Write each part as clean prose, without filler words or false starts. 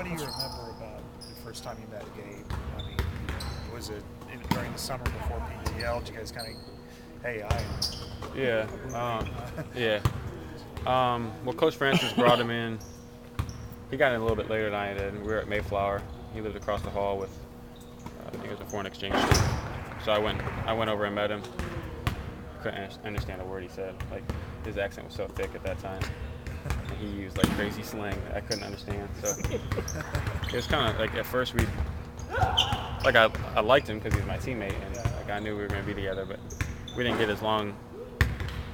do you remember about the first time you met Gabe? I mean, was it during the summer before PTL? Did you guys kind of, hey, I am. Yeah. Yeah. Well, Coach Francis brought him in. He got in a little bit later than I did. We were at Mayflower. He lived across the hall with, I think it was a foreign exchange student. So I went over and met him. Couldn't understand a word he said. Like, his accent was so thick at that time. And he used like crazy slang that I couldn't understand. So it was kind of like at first I liked him because he was my teammate and like I knew we were going to be together, but we didn't get as long.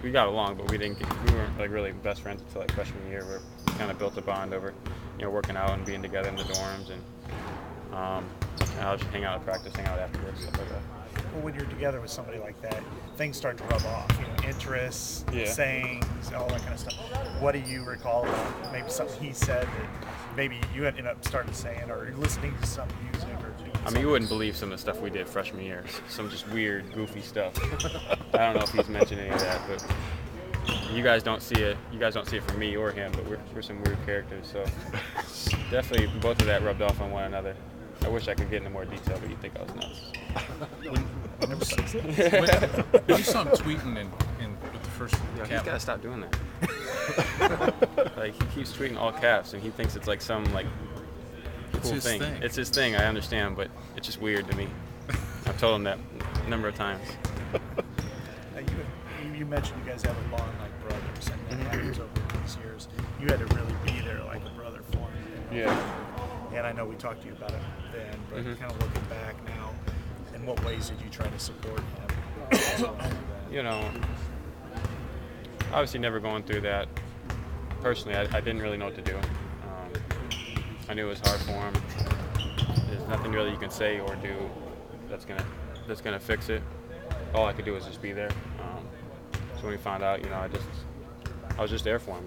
We got along, but we weren't like really best friends until like freshman year. We kind of built a bond over, working out and being together in the dorms, and I'll just hang out at practice, hang out afterwards, stuff like that. Well, when you're together with somebody like that, things start to rub off. Interests, sayings, all that kind of stuff. What do you recall about maybe something he said that maybe you ended up starting saying, or listening to some music, or doing I mean, you wouldn't believe some of the stuff we did freshman year. Some just weird, goofy stuff. I don't know if he's mentioned any of that, but you guys don't see it. You guys don't see it from me or him, but we're some weird characters. So definitely both of that rubbed off on one another. I wish I could get into more detail, but you'd think I was nuts. You saw him tweeting with the first He's cap. got to stop doing that. Like, he keeps tweeting all caps, and he thinks it's like some like cool thing. It's his thing, I understand, but it's just weird to me. I've told him that a number of times. You mentioned you guys have a bond like brothers, and that happens over these years. You had to really be there like a brother for him. Yeah. And I know we talked to you about it then, but kind of looking back now, in what ways did you try to support him? Obviously never going through that. Personally, I didn't really know what to do. I knew it was hard for him. There's nothing really you can say or do that's gonna fix it. All I could do was just be there. So when he found out, I was just there for him.